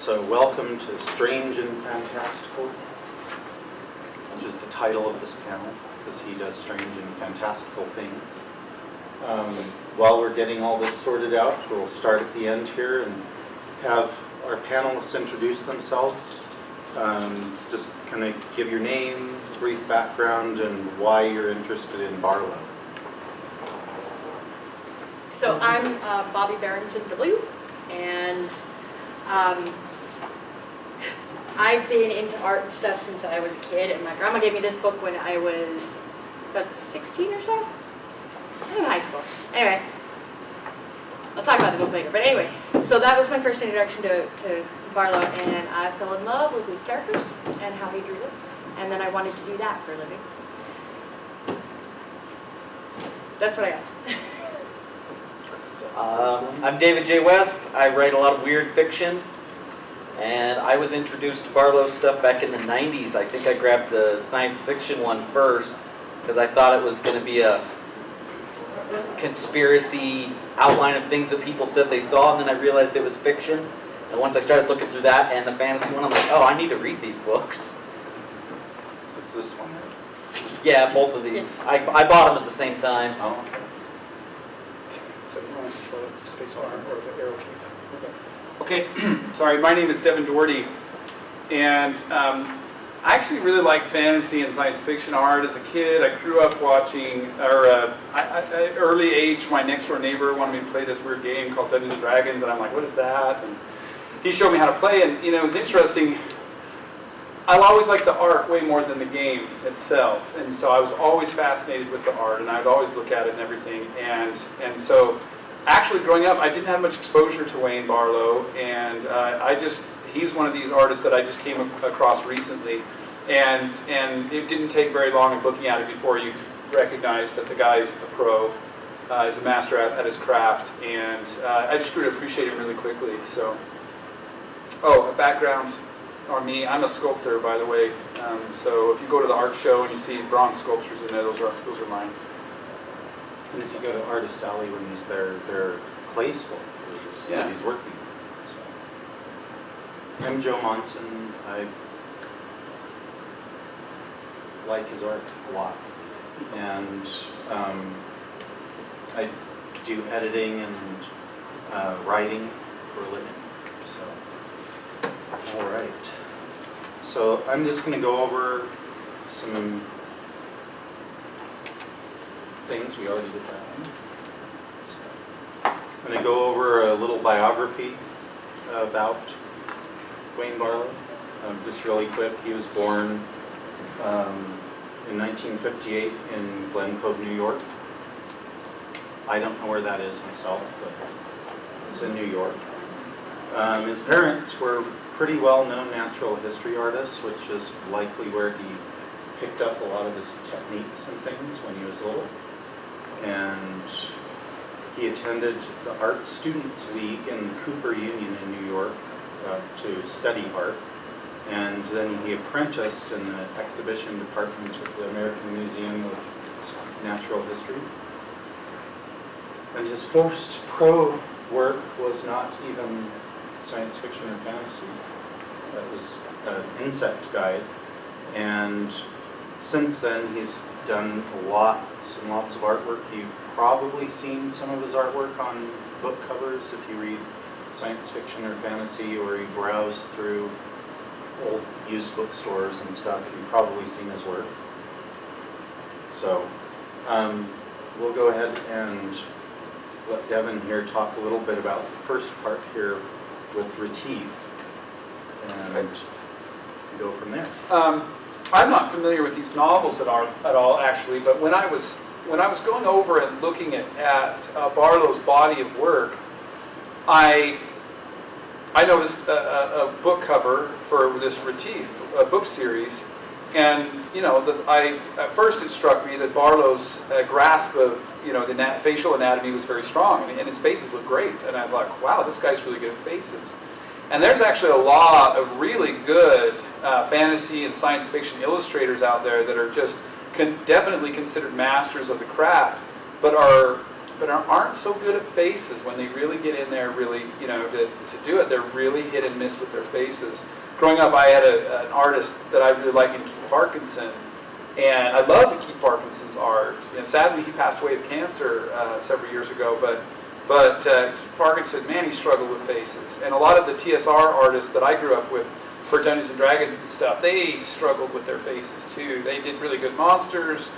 So welcome to Strange and Fantastical, which is the title of this panel, because he does strange and fantastical things. While we're getting all this sorted out, we'll start at the end here and have our panelists introduce themselves. Just kind of give your name, brief background, and why you're interested in Barlowe. So I'm Bobbie Berendson W, and I've been into art and stuff since I was a kid, and my grandma gave me this book when I was about 16 or so. In high school. Anyway, I'll talk about the book later. But anyway, so that was my first introduction to Barlowe, and I fell in love with his characters and how he drew them. And then I wanted to do that for a living. That's what I got. I'm David J. West. I write a lot of weird fiction, and I was introduced to Barlowe stuff back in the 90s. I think I grabbed the science fiction one first because I thought it was going to be a conspiracy outline of things that people said they saw, and then I realized it was fiction. And once I started looking through that and the fantasy one, I'm like, oh, I need to read these books. It's this one, right? Yeah, both of these. Yes. I bought them at the same time. Oh, okay. So you want to control the space bar or the arrow key? Okay, sorry, my name is Devon Dorrity, and I actually really like fantasy and science fiction art. As a kid, I grew up watching, at early age, my next door neighbor wanted me to play this weird game called Dungeons and Dragons, and I'm like, what is that? And he showed me how to play, and it was interesting. I always liked the art way more than the game itself, and so I was always fascinated with the art, and I would always look at it and everything, and so actually growing up, I didn't have much exposure to Wayne Barlowe, and he's one of these artists that I just came across recently, and it didn't take very long of looking at it before you recognize that the guy's a pro, is a master at his craft, and I just grew to appreciate him really quickly. So, a background on me, I'm a sculptor, by the way, so if you go to the art show and you see bronze sculptures in there, those are mine. And if you go to Artist Alley when he's there, they're clay sculptures that he's working on. So. I'm Joe Monson. I like his art a lot. And I do editing and writing for a living. So, all right. So I'm just going to go over some things. We already did that. So I'm going to go over a little biography about Wayne Barlowe. Just really quick, he was born in 1958 in Glen Cove, New York. I don't know where that is myself, but it's in New York. His parents were pretty well-known natural history artists, which is likely where he picked up a lot of his techniques and things when he was little. And he attended the Art Students League in Cooper Union in New York to study art. And then he apprenticed in the exhibition department of the American Museum of Natural History. And his first pro work was not even science fiction or fantasy. That was an insect guide. And since then, he's done lots and lots of artwork. You've probably seen some of his artwork on book covers if you read science fiction or fantasy, or you browse through old used bookstores and stuff. You've probably seen his work. So we'll go ahead and let Devon here talk a little bit about the first part here with Retief, and go from there. I'm not familiar with these novels at all, actually, but when I was going over and looking at Barlowe's body of work, I noticed a book cover for this Retief book series, and at first it struck me that Barlowe's grasp of the facial anatomy was very strong, and his faces look great, and I'm like, wow, this guy's really good at faces. And there's actually a lot of really good fantasy and science fiction illustrators out there that are just definitely considered masters of the craft, but are but aren't so good at faces. When they really get in there, really, to do it, they're really hit and miss with their faces. Growing up, I had an artist that I really liked, Keith Parkinson, and I love Keith Parkinson's art. Sadly, he passed away of cancer several years ago, but Keith Parkinson, man, he struggled with faces. And a lot of the TSR artists that I grew up with for Dungeons & Dragons and stuff, they struggled with their faces too. They did really good monsters.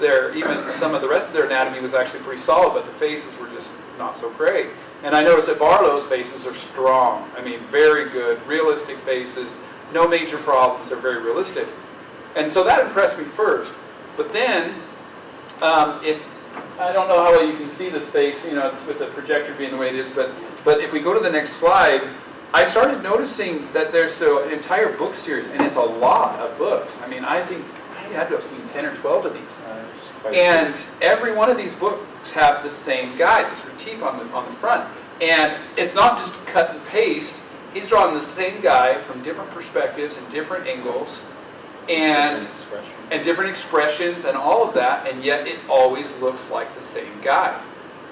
Even some of the rest of their anatomy was actually pretty solid, but the faces were just not so great. And I noticed that Barlowe's faces are strong. I mean, very good, realistic faces, no major problems, they're very realistic. And so that impressed me first. But then, if I don't know how well you can see this face, it's with the projector being the way it is, but if we go to the next slide, I started noticing that there's an entire book series, and it's a lot of books. I mean, I think I had to have seen 10 or 12 of these. And every one of these books have the same guy, this motif on the front. And it's not just cut and paste. He's drawing the same guy from different perspectives and different angles, and different expressions and all of that, and yet it always looks like the same guy.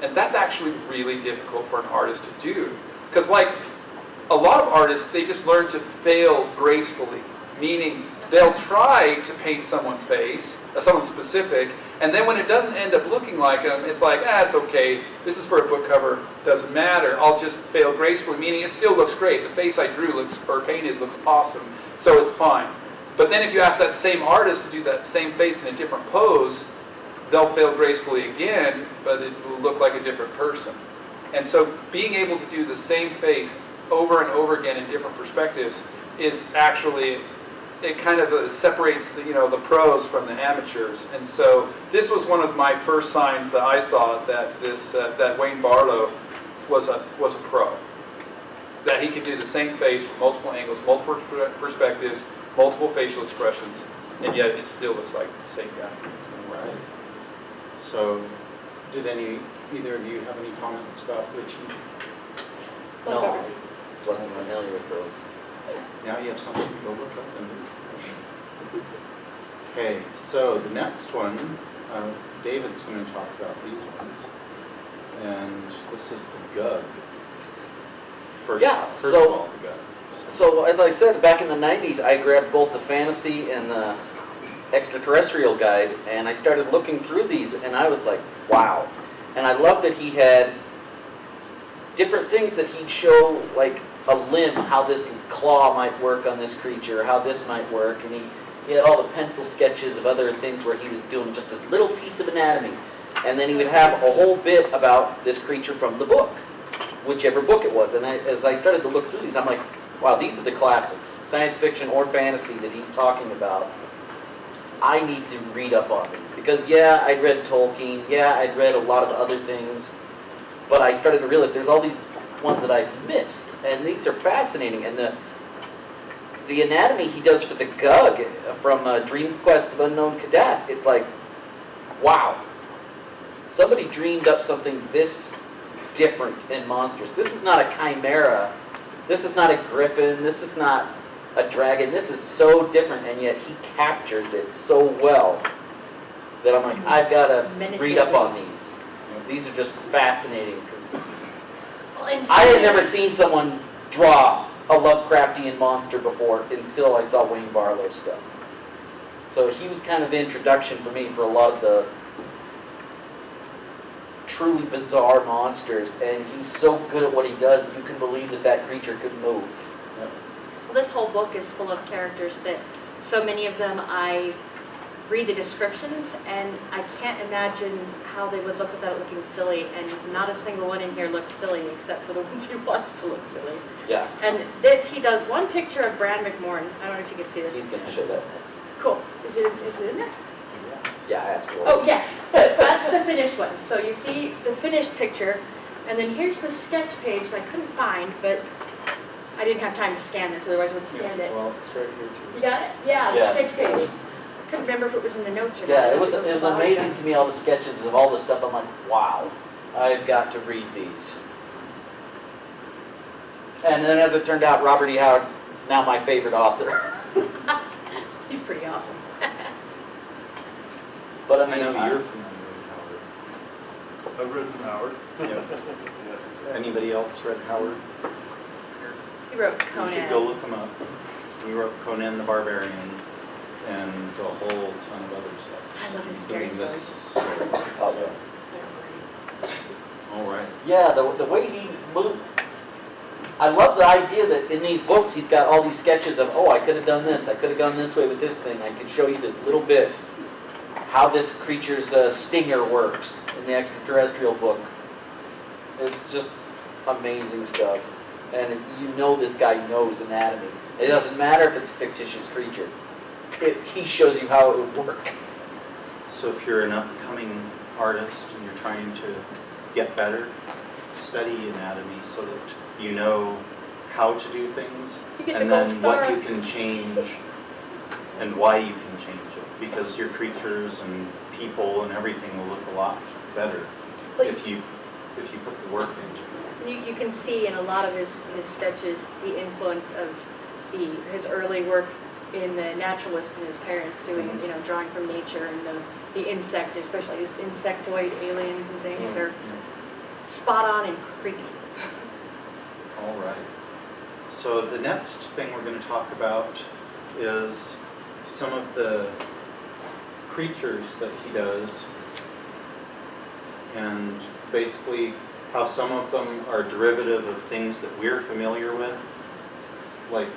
And that's actually really difficult for an artist to do. Because like a lot of artists, they just learn to fail gracefully, meaning they'll try to paint someone's face, someone specific, and then when it doesn't end up looking like them, it's like, it's okay, this is for a book cover, doesn't matter, I'll just fail gracefully, meaning it still looks great. The face I drew or painted looks awesome, so it's fine. But then if you ask that same artist to do that same face in a different pose, they'll fail gracefully again, but it will look like a different person. And so being able to do the same face over and over again in different perspectives is actually, it kind of separates the pros from the amateurs. And so this was one of my first signs that I saw that that Wayne Barlowe was a pro. That he could do the same face from multiple angles, multiple perspectives, multiple facial expressions, and yet it still looks like the same guy. Right. So, did either of you have any comments about Richie? No, I wasn't familiar with those. Now you have something to go look up and okay, so the next one, David's going to talk about these ones. And this is the Gug. First of all, the Gug. So as I said, back in the 90s, I grabbed both the fantasy and the extraterrestrial guide, and I started looking through these, and I was like, wow. And I loved that he had different things that he'd show, like a limb, how this claw might work on this creature, how this might work, and he had all the pencil sketches of other things where he was doing just this little piece of anatomy. And then he would have a whole bit about this creature from the book, whichever book it was. And as I started to look through these, I'm like, wow, these are the classics, science fiction or fantasy that he's talking about. I need to read up on these. Because yeah, I'd read Tolkien, yeah, I'd read a lot of other things, but I started to realize there's all these ones that I've missed. And these are fascinating. And the anatomy he does for the Gug from Dream Quest of Unknown Cadet, it's like, wow. Somebody dreamed up something this different in monsters. This is not a chimera. This is not a griffin. This is not a dragon. This is so different, and yet he captures it so well that I'm like, I've got to read up on these. These are just fascinating because I had never seen someone draw a Lovecraftian monster before until I saw Wayne Barlowe stuff. So he was kind of the introduction for me for a lot of the truly bizarre monsters, and he's so good at what he does, you can believe that that creature could move. Yep. Well, this whole book is full of characters that, so many of them I read the descriptions and I can't imagine how they would look without it looking silly, and not a single one in here looks silly except for the ones he wants to look silly. Yeah. And this, he does one picture of Bran McMorn. I don't know if you can see this. He's going to show that next. Cool. Is it in there? Yeah, I asked for it. Oh, yeah. That's the finished one. So you see the finished picture, and then here's the sketch page that I couldn't find, but I didn't have time to scan this, otherwise I would have scanned it. Well, it's right here too. You got it? Yeah, Yeah. the sketch page. Couldn't remember if it was in the notes or not. Yeah, it was a while amazing ago. to me, all the sketches of all the stuff. I'm like, wow, I've got to read these. And then as it turned out, Robert E. Howard's now my favorite author. He's pretty awesome. But I know you're familiar with Howard. I've read some Howard. Anybody else read Howard? He wrote You should go Conan. look him up. He wrote Conan the Barbarian and a whole ton of other stuff. I love his scary Including this stories. story. Oh, So, all right. Yeah, the way he moved. I love the idea that in these books he's got all these sketches of, oh, I could have done this, I could have gone this way with this thing. I can show you this little bit, how this creature's stinger works in the extraterrestrial book. It's just amazing stuff. And you know this guy knows anatomy. It doesn't matter if it's a fictitious creature. He shows you how it would work. So if you're an upcoming artist and you're trying to get better, study anatomy so that you know how to do things You get the and gold then star. what you can change and why you can change it. Because your creatures and people and everything will look a lot better Well, if you put the work into it. You can see in a lot of his sketches the influence of his early work in the naturalist and his parents doing, Mhm. drawing from nature and the insect, especially these insectoid aliens and things. They're spot on and creepy. All right. So the next thing we're going to talk about is some of the creatures that he does, and basically how some of them are derivative of things that we're familiar with, like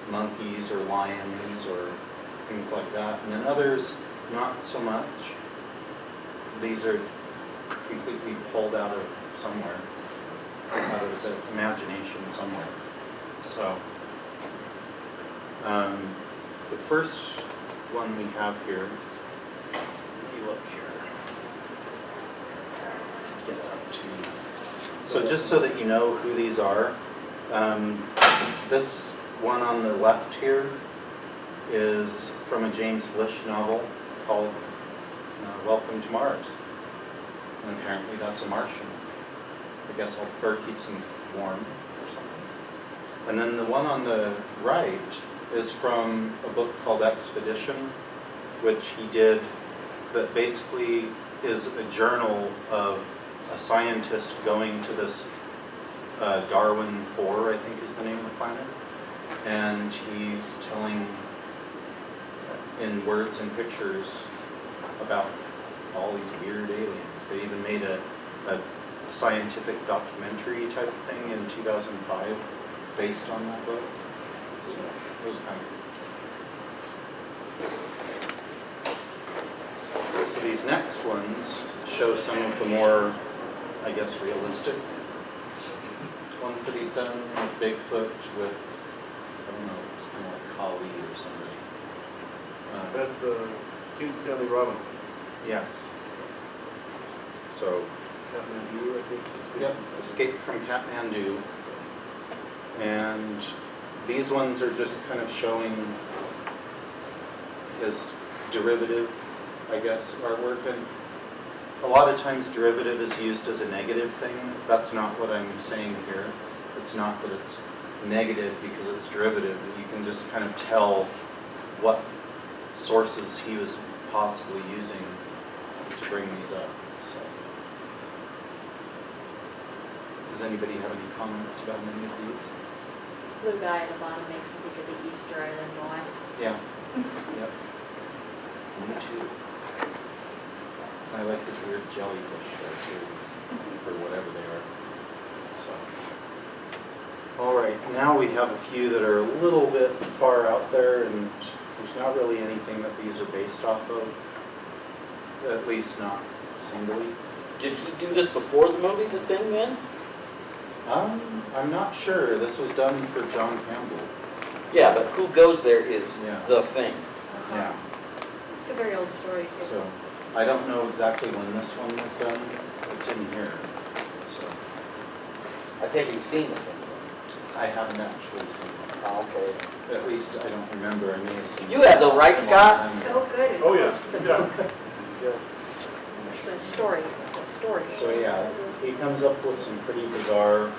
monkeys or lions or things like that, and then others not so much. These are completely pulled out of somewhere, out of his imagination somewhere. So, the first one we have here, let me look here. Get up to. So just so that you know who these are, this one on the left here is from a James Blish novel called Welcome to Mars. And apparently that's a Martian. I guess fur keeps him warm or something. And then the one on the right is from a book called Expedition, which he did, that basically is a journal of a scientist going to this Darwin 4, I think is the name of the planet. And he's telling in words and pictures about all these weird aliens. They even made a scientific documentary type of thing in 2005 based on that book. So it was kind of. So these next ones show some of the more, I guess, realistic ones that he's done, like Bigfoot with, I don't know, it's kind of like Kali or somebody. That's King Stanley Robinson. Yes. So, Kathmandu, I think. yep, Escape from Kathmandu. And these ones are just kind of showing his derivative, I guess, artwork. And a lot of times derivative is used as a negative thing. That's not what I'm saying here. It's not that it's negative because it's derivative. You can just kind of tell what sources he was possibly using to bring these up. So, does anybody have any comments about any of these? Blue guy at the bottom makes me think of the Easter Island boy. Yeah. Yep. Me too. I like this weird jellyfish there too, for whatever they are. So. All right, now we have a few that are a little bit far out there, and there's not really anything that these are based off of. At least not singly. Did he do this before the movie, The Thing, then? I'm not sure. This was done for John Campbell. Yeah, but Who Goes There is Yeah. The Thing. Yeah. It's a very old story, too. So I don't know exactly when this one was done. It's in here. So I take it you've seen The Thing. I haven't actually seen it. Oh, okay. At least I don't remember. I may have seen You have the right, it. Scott? So good. It Oh, yeah. close to the Yeah. book. Yeah. The story. The story. So yeah, he comes up with some pretty bizarre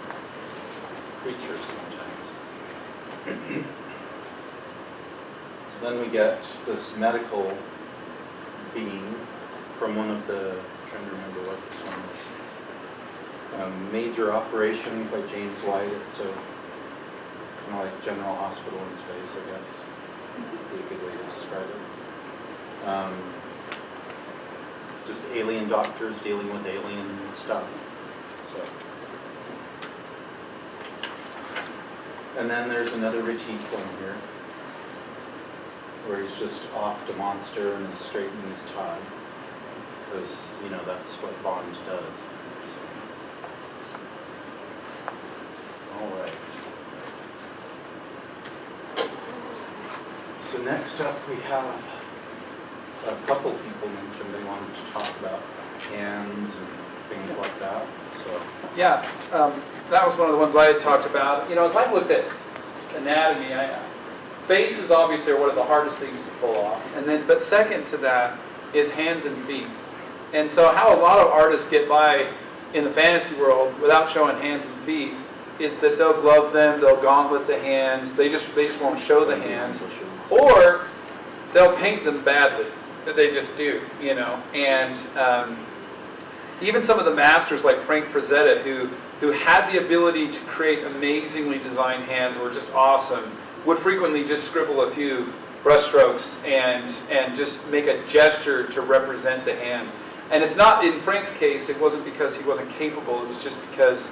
creatures sometimes. So then we get this medical being from one of the trying to remember what this one was. Major Operation by James White. It's a kind of like General Hospital in space, I guess. Would be a good way to describe it. Just alien doctors dealing with alien stuff. So. And then there's another Retief one here, where he's just off to Monster and is straightening his tie, because, you know, that's what Bond does. So. All right. So next up we have a couple people mentioned they wanted to talk about hands and things like that. So Yeah, that was one of the ones I had talked about. You know, as I've looked at anatomy, faces obviously are one of the hardest things to pull off. And then, but second to that is hands and feet. And so how a lot of artists get by in the fantasy world without showing hands and feet is that they'll glove them, they'll gauntlet the hands, they just won't show the hands, or they'll paint them badly. They just do, you know. And even some of the masters like Frank Frazetta, who had the ability to create amazingly designed hands, were just awesome, would frequently just scribble a few brushstrokes and just make a gesture to represent the hand. And it's not, in Frank's case, it wasn't because he wasn't capable, it was just because,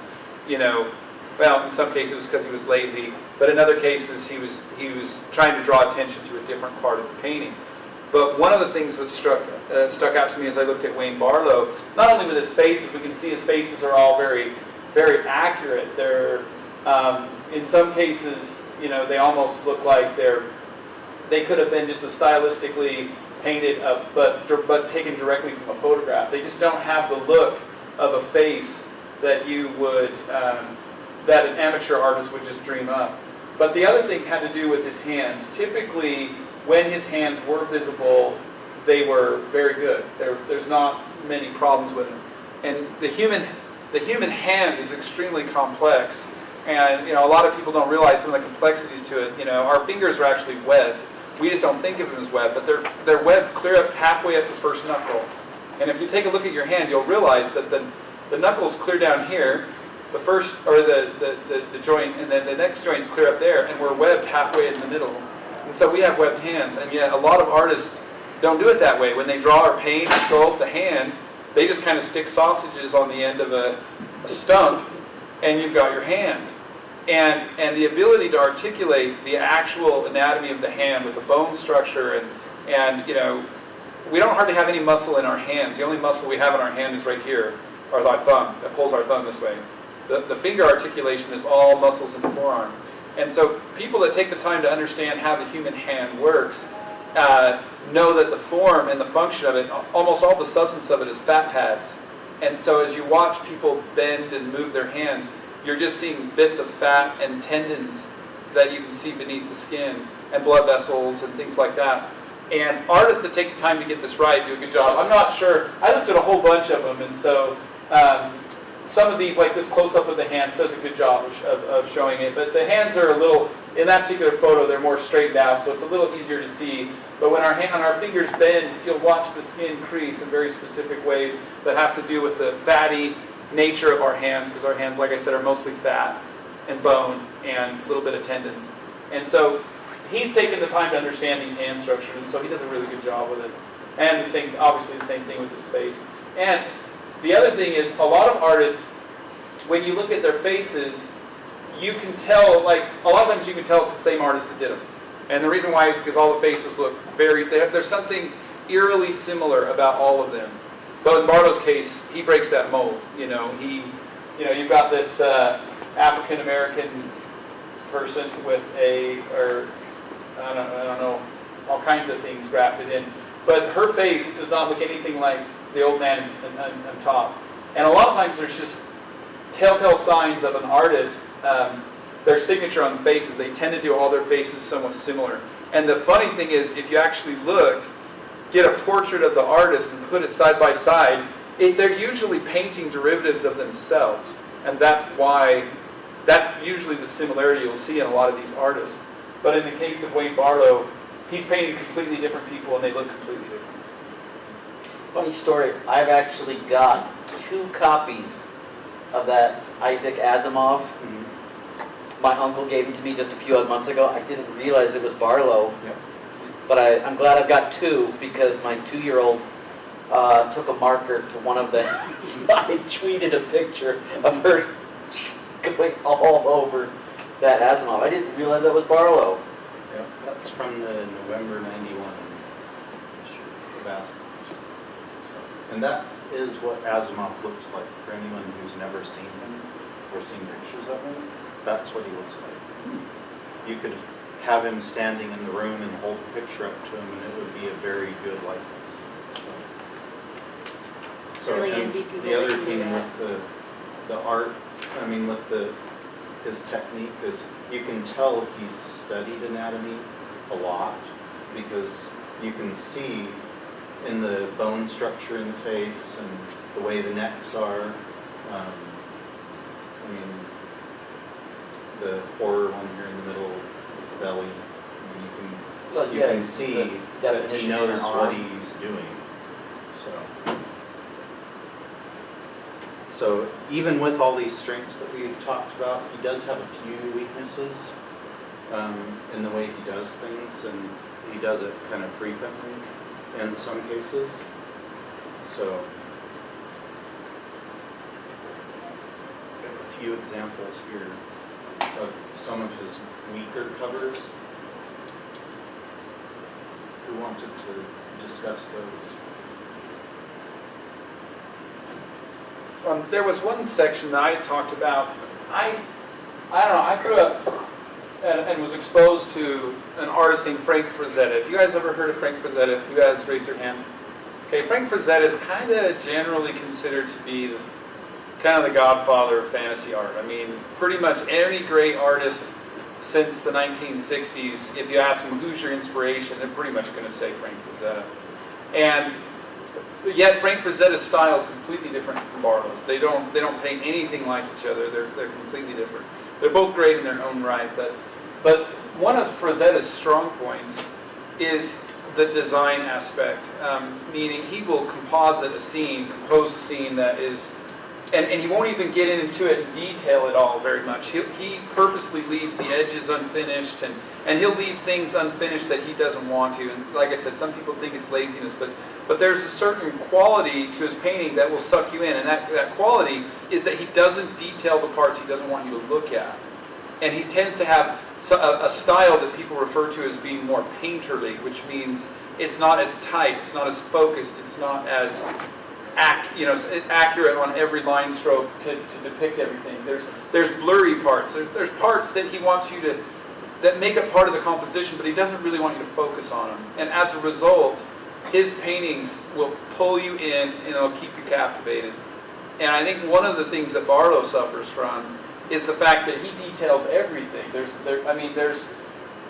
you know, well, in some cases it was because he was lazy, but in other cases he was trying to draw attention to a different part of the painting. But one of the things that stuck out to me as I looked at Wayne Barlowe, not only with his faces, we can see his faces are all very, very accurate. They're, in some cases, you know, they almost look like they could have been just a stylistically painted, but taken directly from a photograph. They just don't have the look of a face that you would, that an amateur artist would just dream up. But the other thing had to do with his hands. Typically, when his hands were visible, they were very good. There's not many problems with them. And the human hand is extremely complex. And, you know, a lot of people don't realize some of the complexities to it. You know, our fingers are actually webbed. We just don't think of them as webbed, but they're webbed clear up halfway up the first knuckle. And if you take a look at your hand, you'll realize that the knuckle's clear down here, the first, or the joint, and then the next joint's clear up there, and we're webbed halfway in the middle. And so we have webbed hands, and yet a lot of artists don't do it that way. When they draw or paint or sculpt the hand, they just kind of stick sausages on the end of a stump, and you've got your hand. And the ability to articulate the actual anatomy of the hand with the bone structure, and you know, we don't hardly have any muscle in our hands. The only muscle we have in our hand is right here, or our thumb, that pulls our thumb this way. The finger articulation is all muscles in the forearm. And so people that take the time to understand how the human hand works know that the form and the function of it, almost all the substance of it, is fat pads. And so as you watch people bend and move their hands, you're just seeing bits of fat and tendons that you can see beneath the skin, and blood vessels and things like that. And artists that take the time to get this right do a good job. I'm not sure, I looked at a whole bunch of them, and so some of these, like this close-up of the hands, does a good job of showing it. But the hands are a little, in that particular photo, they're more straightened out, so it's a little easier to see. But when our fingers bend, you'll watch the skin crease in very specific ways. That has to do with the fatty nature of our hands, because our hands, like I said, are mostly fat and bone and a little bit of tendons. And so he's taken the time to understand these hand structures, and so he does a really good job with it. And the same, obviously the same thing with his face. And the other thing is, a lot of artists, when you look at their faces, you can tell, like, a lot of times you can tell it's the same artist that did them. And the reason why is because all the faces look there's something eerily similar about all of them. But in Barlowe's case, he breaks that mold. You've got this African-American person with I don't know, all kinds of things grafted in. But her face does not look anything like the old man on top. And a lot of times there's just telltale signs of an artist, their signature on the faces. They tend to do all their faces somewhat similar. And the funny thing is, if you actually look, get a portrait of the artist and put it side by side, they're usually painting derivatives of themselves. And that's usually the similarity you'll see in a lot of these artists. But in the case of Wayne Barlowe, he's painting completely different people, and they look completely different. Funny story, I've actually got 2 copies of that Isaac Asimov. My uncle gave them to me just a few odd months ago. I didn't realize it was Barlowe. Yep. But I'm glad I've got 2 because my 2-year-old took a marker to one of the I tweeted a picture of her going all over that Asimov. I didn't realize that was Barlowe. Yep, that's from the November 91 issue of Asimov. And that is what Asimov looks like for anyone who's never seen him or seen pictures of him. That's what he looks like. You could have him standing in the room and hold the picture up to him and it would be a very good likeness. So Really and envy people the other that can do thing that. with the art, I mean with his technique is you can tell he's studied anatomy a lot because you can see in the bone structure in the face and the way the necks are. I mean, the horror one here in the middle of the belly. I mean, Well, you yeah, can see the that he definition in knows her what arm. he's doing. So even with all these strengths that we've talked about, he does have a few weaknesses in the way he does things, and he does it kind of frequently in some cases. So we have a few examples here of some of his weaker covers. Who wanted to discuss those? There was one section that I had talked about. I don't know, I grew up and was exposed to an artist named Frank Frazetta. Have you guys ever heard of Frank Frazetta? You guys raise your hand. Okay, Frank Frazetta is kind of generally considered to be kind of the godfather of fantasy art. I mean, pretty much any great artist since the 1960s, if you ask them who's your inspiration, they're pretty much going to say Frank Frazetta. And yet Frank Frazetta's style is completely different from Barlowe's. They don't paint anything like each other. They're completely different. They're both great in their own right, but one of Frazetta's strong points is the design aspect, meaning he will compose a scene that is, and he won't even get into it in detail at all very much. He purposely leaves the edges unfinished, and he'll leave things unfinished that he doesn't want to. And like I said, some people think it's laziness, but there's a certain quality to his painting that will suck you in, and that quality is that he doesn't detail the parts he doesn't want you to look at. And he tends to have a style that people refer to as being more painterly, which means it's not as tight, it's not as focused, it's not as accurate on every line stroke to depict everything. There's blurry parts. There's parts that he wants you to, that make up part of the composition, but he doesn't really want you to focus on them. And as a result, his paintings will pull you in and it'll keep you captivated. And I think one of the things that Barlowe suffers from is the fact that he details everything.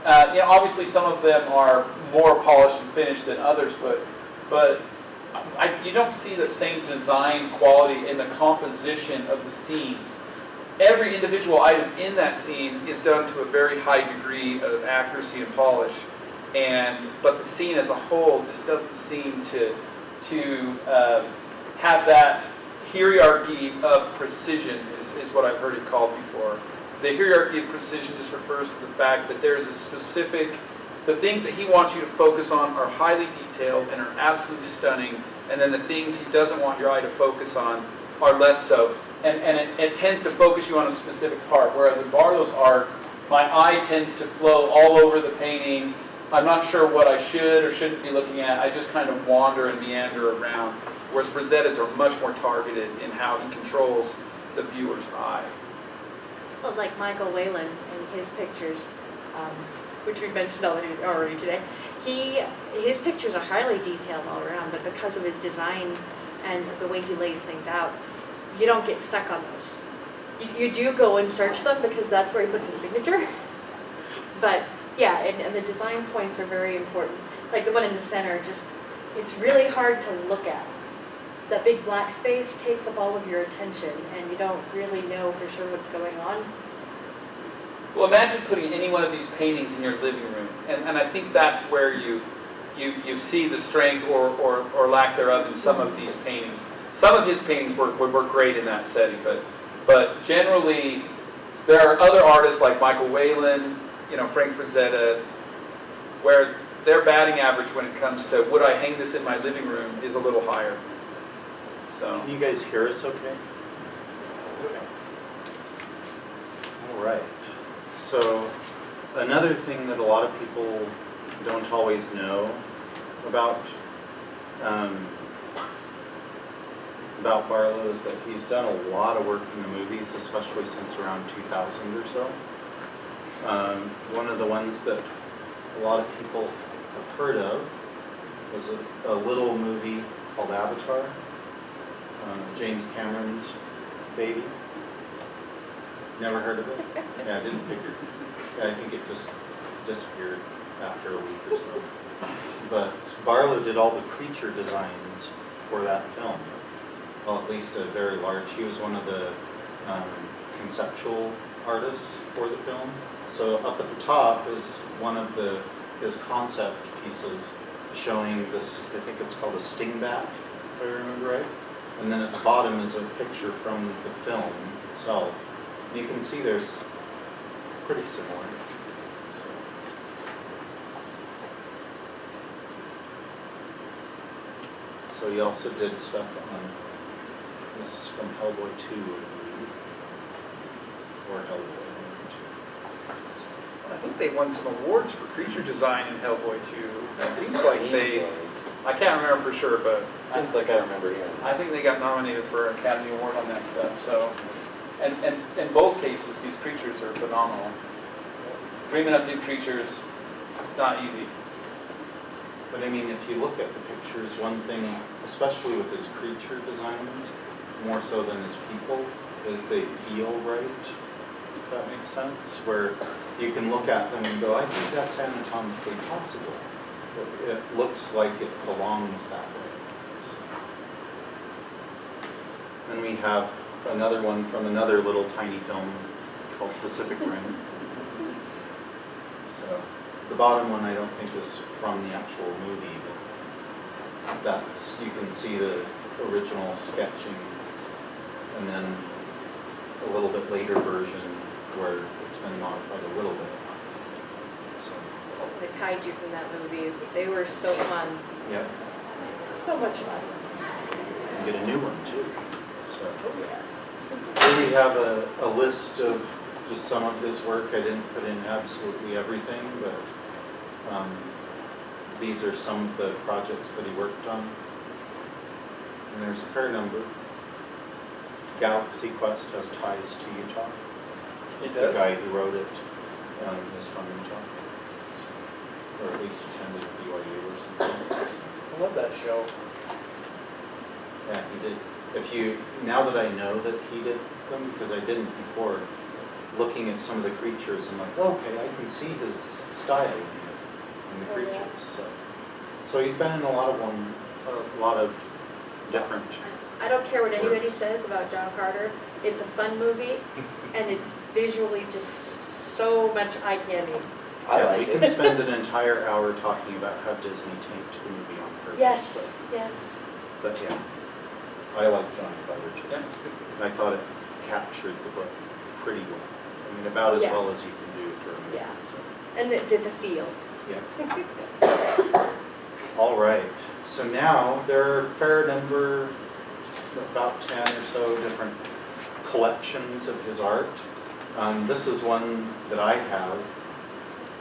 Obviously some of them are more polished and finished than others, but you don't see the same design quality in the composition of the scenes. Every individual item in that scene is done to a very high degree of accuracy and polish, but the scene as a whole just doesn't seem to have that hierarchy of precision is what I've heard it called before. The hierarchy of precision just refers to the fact that there's a specific, the things that he wants you to focus on are highly detailed and are absolutely stunning, and then the things he doesn't want your eye to focus on are less so. And it tends to focus you on a specific part, whereas in Barlowe's art, my eye tends to flow all over the painting. I'm not sure what I should or shouldn't be looking at. I just kind of wander and meander around. Whereas Frazetta's are much more targeted in how he controls the viewer's eye. Well, like Michael Whalen and his pictures, which we've mentioned already today, his pictures are highly detailed all around, but because of his design and the way he lays things out, you don't get stuck on those. You do go and search them because that's where he puts his signature. But yeah, and the design points are very important. Like the one in the center, it's really hard to look at. That big black space takes up all of your attention, and you don't really know for sure what's going on. Well, imagine putting any one of these paintings in your living room, and I think that's where you you see the strength or lack thereof in some of these paintings. Some of his paintings would work great in that setting, but generally, there are other artists like Michael Whalen, Frank Frazetta, where their batting average when it comes to would I hang this in my living room is a little higher. So. Can you guys hear us okay? Okay. All right. So another thing that a lot of people don't always know about Barlowe is that he's done a lot of work in the movies, especially since around 2000 or so. One of the ones that a lot of people have heard of was a little movie called Avatar, James Cameron's baby. Never heard of it? Yeah, I didn't figure. I think it just disappeared after a week or so. But Barlowe did all the creature designs for that film. Well, at least a very large. He was one of the conceptual artists for the film. So up at the top is one of his concept pieces showing this, I think it's called a sting bat, if I remember right. And then at the bottom is a picture from the film itself. And you can see there's pretty similar. So he also did stuff on, this is from Hellboy 2, I believe. Or Hellboy 2. I think they won some awards for creature design in Hellboy 2. It seems like I can't remember for sure, but Seems like I remember hearing. I think they got nominated for an Academy Award on that stuff. So, and in both cases, these creatures are phenomenal. Dreaming up new creatures, it's not easy. But I mean, if you look at the pictures, one thing, especially with his creature designs, more so than his people, is they feel right, if that makes sense. Where you can look at them and go, I think that's anatomically possible. But it looks like it belongs that way. So. Then we have another one from another little tiny film called Pacific Rim. So the bottom one I don't think is from the actual movie, but that's, you can see the original sketching and then a little bit later version where it's been modified a little bit. So, The kaiju from that movie, they were so fun. yeah, So much fun. you get a new one too. So Oh yeah. here we have a list of just some of his work. I didn't put in absolutely everything, but these are some of the projects that he worked on. And there's a fair number. Galaxy Quest has ties to Utah. He's the guy who wrote it is from Utah. Or at least attended BYU or something. I love that show. Yeah, he did. Now that I know that he did them, because I didn't before, looking at some of the creatures, I'm like, okay, I can see his style in the creatures. So he's been in a lot of different. I don't care what anybody says about John Carter. It's a fun movie, and it's visually just so much eye candy. Yeah, we can spend an entire hour talking about how Disney taped the movie on purpose. Yes, yes. But yeah, I like John Carter too. Yeah, it's good. I thought it captured the book pretty well. I mean, about as Yeah. well as you can do for a movie. Yeah. So. And the feel. Yeah. All right. So now there are a fair number, about 10 or so different collections of his art. This is one that I have.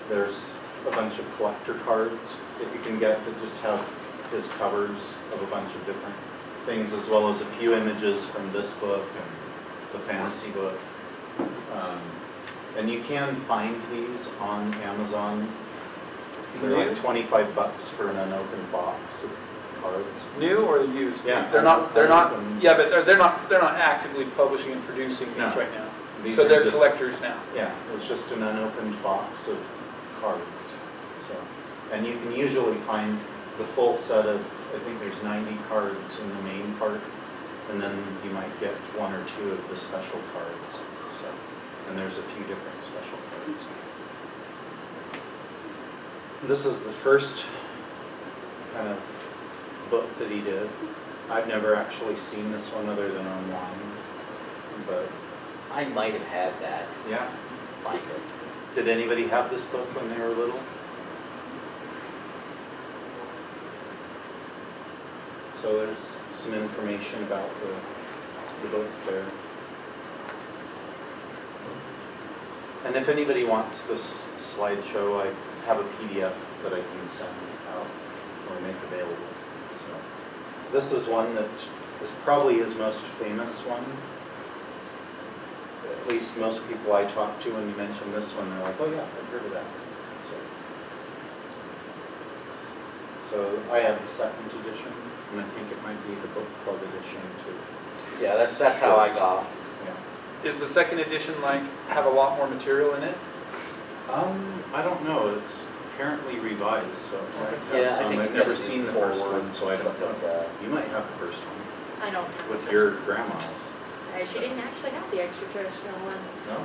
There's a bunch of collector cards that you can get that just have his covers of a bunch of different things, as well as a few images from this book and the fantasy book. And you can find these on Amazon. They're like $25 for an unopened box of cards. New or used? Yeah. They're not. Unopened. Yeah, but they're not actively publishing and producing these No. right now. These So are they're just- collectors now. Yeah, it's just an unopened box of cards. So, and you can usually find the full set of, I think there's 90 cards in the main part, and then you might get one or two of the special cards. So, and there's a few different special cards. This is the first kind of book that he did. I've never actually seen this one other than online, but I might have had that, yeah. kind of. Did anybody have this book when they were little? So there's some information about the book there. And if anybody wants this slideshow, I have a PDF that I can send out or make available. So this is one that is probably his most famous one. At least most people I talk to, when you mention this one, they're like, oh yeah, I've heard of that. So I have the second edition, and I think it might be the book club edition too. Yeah, that's how I got. Yeah. Is the second edition like, have a lot more material in it? I don't know. It's apparently revised, so it might have Yeah, I some. think I've it's never got a seen the forward, first one, so I don't stuff like know. that. You might have the first one I don't have with the your grandma's. She didn't actually have the extra traditional one. No.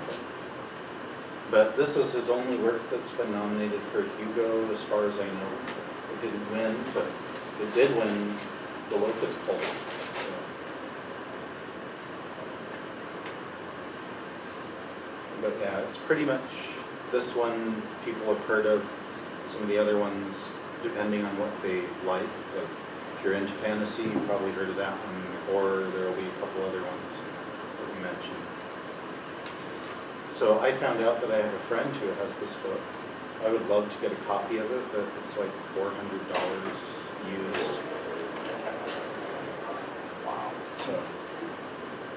But this is his only work that's been nominated for a Hugo, as far as I know. It didn't win, but it did win the Locust Poll. So. But yeah, it's pretty much this one people have heard of. Some of the other ones, depending on what they like. Like if you're into fantasy, you've probably heard of that one. Or there will be a couple other ones that we mentioned. So I found out that I have a friend who has this book. I would love to get a copy of it, but it's like $400 used. Wow. So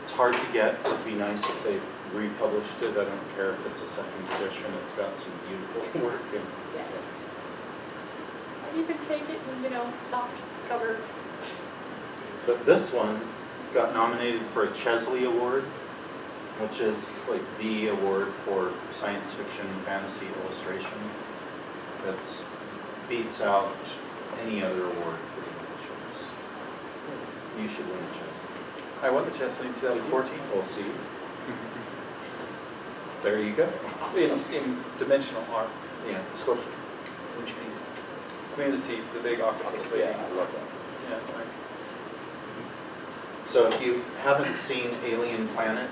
it's hard to get. It'd be nice if they republished it. I don't care if it's a second edition. It's got some beautiful work in it. Yes. So. I'd even take it in, soft cover. But this one got nominated for a Chesley Award, which is like the award for science fiction and fantasy illustration. That beats out any other award pretty much. You should win a Chesley. I won the Chesley in 2014. We'll see. There you go. In dimensional art, Yeah. sculpture. Which means Queen of the Seas, the big octopus lady. Yeah, I love that. Yeah, it's nice. So if you haven't seen Alien Planet,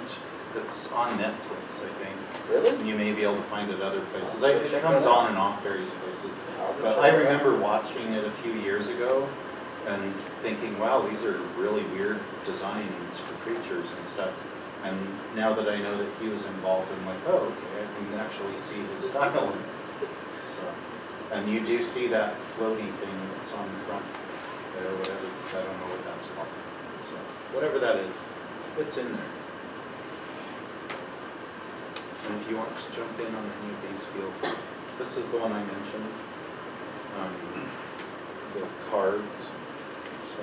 it's on Netflix, I think. Really? And you may be able to find it other places. I'll It check comes that out. on and off various places. I'll go But check I it out. remember watching it a few years ago and thinking, wow, these are really weird designs for creatures and stuff. And now that I know that he was involved, I'm like, oh, okay, I can actually see his style. So, and you do see that floaty thing that's on the front there, whatever, I don't know what that's called. So, whatever that is, it's in there. And if you want to jump in on any of these, feel free. This is the one I mentioned, the cards. So.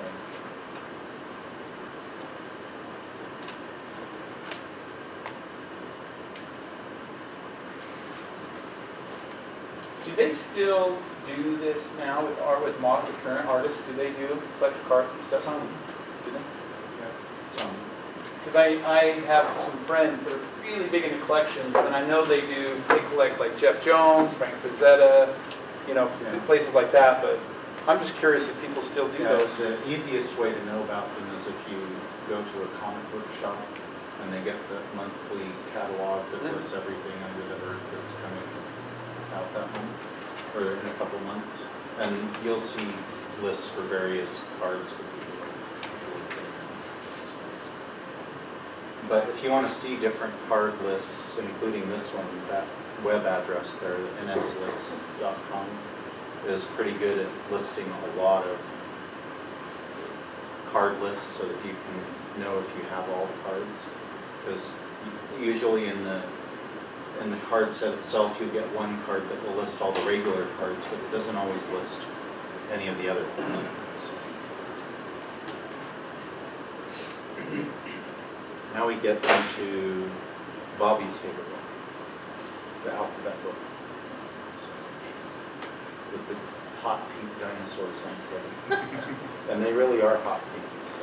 Do they still do this now with art, with current artists? Do they do collector cards and stuff? Some. Do they? Yeah, some. Because I have some friends that are really big into collections, and I know they collect like Jeff Jones, Frank Frazetta, Yeah. places like that, but I'm just curious if people still do Yeah, those. the easiest way to know about them is if you go to a comic book shop and they get the monthly catalog that Mhm. lists everything under the earth that's coming out that month, or in a couple months. And you'll see lists for various cards that people are looking at. So. But if you want to see different card lists, including this one, that web address there, nslist.com, is pretty good at listing a lot of card lists so that you can know if you have all the cards. Because usually in the card set itself, you get one card that will list all the regular cards, but it doesn't always list any of the other ones. So. Now we get into Bobbie's favorite book, the alphabet book. So, with the hot pink dinosaurs on the front. And they really are hot pink, so.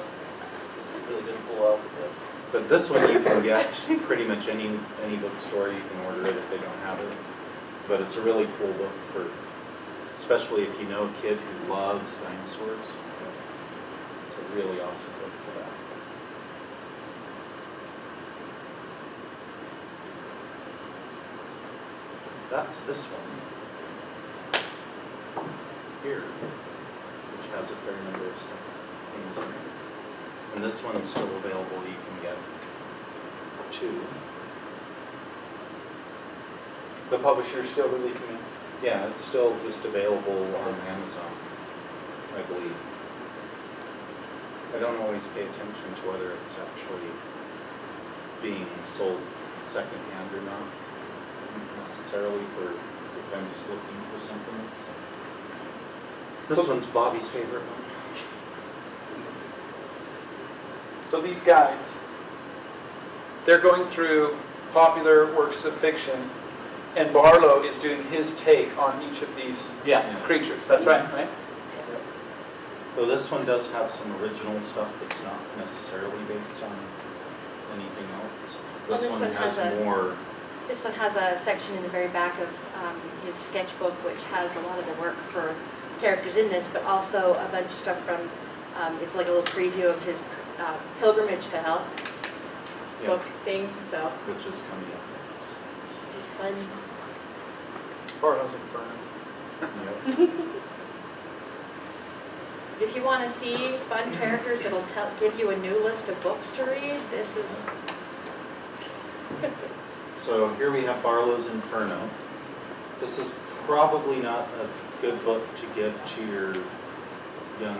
It's a really good full alphabet. But this one you can get pretty much any bookstore. You can order it if they don't have it. But it's a really cool book for especially if you know a kid who loves dinosaurs. It's a really awesome book for that. That's this one here, which has a fair number of things in it. And this one's still available. You can get two. The publisher's still releasing it. Yeah, it's still just available on Amazon, I believe. I don't always pay attention to whether it's actually being sold secondhand or not, necessarily, for if I'm just looking for something. So. This one's Bobbie's favorite one. So these guys, they're going through popular works of fiction, and Barlowe is doing his take on each of these creatures. That's right? So this one does have some original stuff that's not necessarily based on anything else. Well, This one has more. This one has a section in the very back of his sketchbook, which has a lot of the work for characters in this, but also a bunch of stuff from, it's like a little preview of his Pilgrimage to Hell book thing, so Which is coming up. it's just fun. Barlow's Inferno. Yep. If you want to see fun characters that'll give you a new list of books to read, this is... So here we have Barlowe's Inferno. This is probably not a good book to give to your young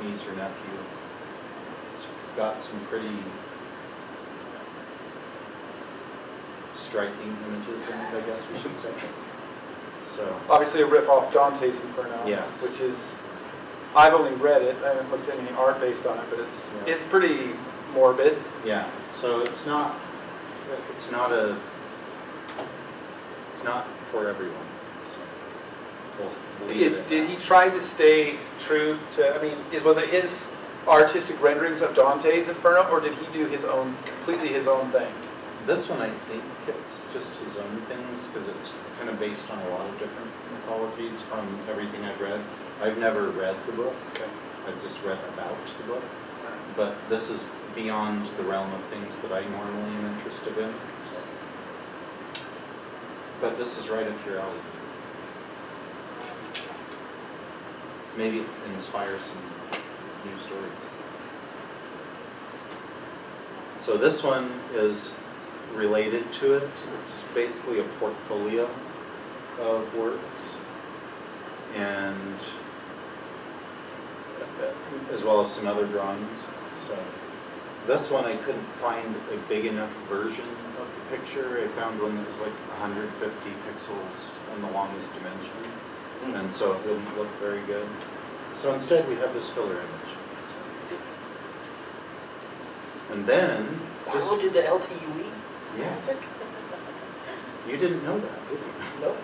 niece or nephew. It's got some pretty striking images in it, I guess we should say. So, Obviously a riff off Dante's Inferno, Yes. which is, I've only read it, I haven't looked at any art based on it, but it's pretty morbid. yeah, so it's not for everyone. So we'll leave it at Did that. he try to stay true to, I mean, was it his artistic renderings of Dante's Inferno, or did he do his own, completely his own thing? This one, I think it's just his own things, because it's kind of based on a lot of different mythologies from everything I've read. I've never read the book. Okay. I've just read about the book. But this is beyond the realm of things that I normally am interested in. So. But this is right up your alley. Maybe it inspires some new stories. So this one is related to it. It's basically a portfolio of works, and as well as some other drawings. So this one I couldn't find a big enough version of the picture. I found one that was like 150 pixels in the longest dimension, and so it wouldn't look very good. So instead we have this filler image. So. And then just Barlowe did the LTUE? yes. You didn't know that, did you? Nope.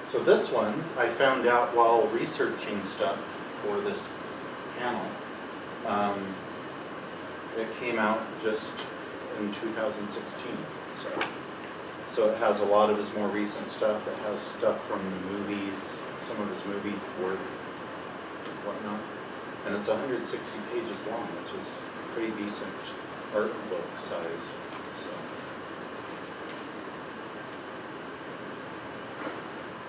So this one I found out while researching stuff for this panel. It came out just in 2016. So it has a lot of his more recent stuff. It has stuff from the movies, some of his movie work, and whatnot. And it's 160 pages long, which is pretty decent art book size. So.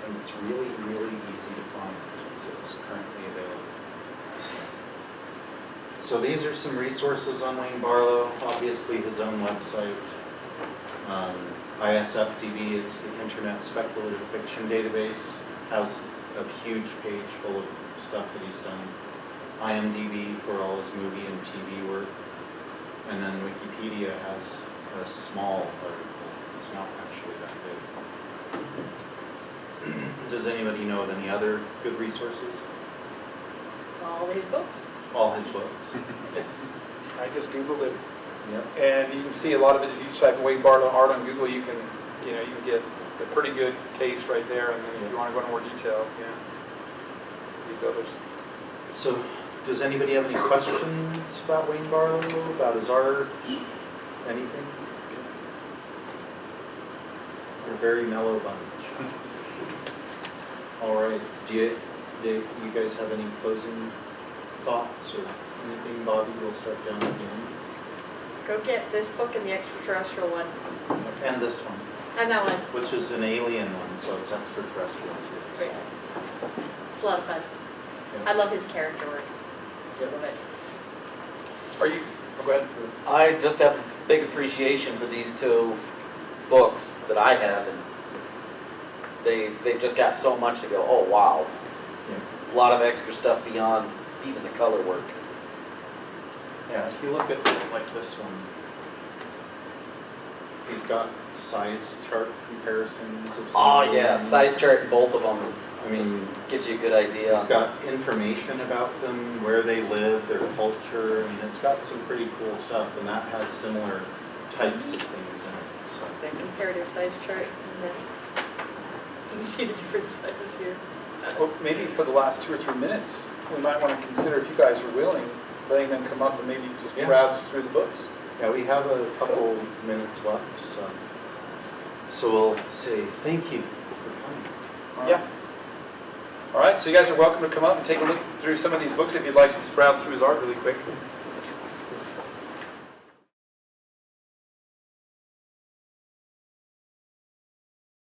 And it's really, really easy to find because it's currently available. So these are some resources on Wayne Barlowe. Obviously his own website. ISFDB, it's the Internet Speculative Fiction Database, has a huge page full of stuff that he's done. IMDb for all his movie and TV work. And then Wikipedia has a small article. It's not actually that big. Does anybody know of any other good resources? All his books. All his books. Yes. I just Googled it, Yep. and you can see a lot of it. If you type Wayne Barlowe art on Google, you can get a pretty good case right there. And then if you want to go into more detail, these others. So, does anybody have any questions about Wayne Barlowe, about his art, anything? They're a very mellow bunch. All right, do you guys have any closing thoughts or anything? Bobby, we'll start down at the end. Go get this book and the extraterrestrial one. And this one, And that one. which is an alien one, so it's extraterrestrial too. so- Great. It's a lot of fun. Yeah. I love his character work. Just love it. Are you, oh, go ahead. I just have big appreciation for these two books that I have, and they've just got so much to go, oh, wow. Yeah. A lot of extra stuff beyond even the color work. Yeah, if you look at like this one, he's got size chart comparisons of some Oh, of yeah, them. size chart in both of them. I mean, Gives you a good idea. it's got information about them, where they live, their culture. I mean, it's got some pretty cool stuff, and that has similar types of things in it. So, The comparative size chart. And then you can see the different sizes here. Well, maybe for the last 2 or 3 minutes, we might want to consider, if you guys are willing, letting them come up and maybe just Yeah. browse through the books. yeah, we have a couple minutes left, so we'll say thank you for coming. Yeah. All right, so you guys are welcome to come up and take a look through some of these books if you'd like to just browse through his art really quick.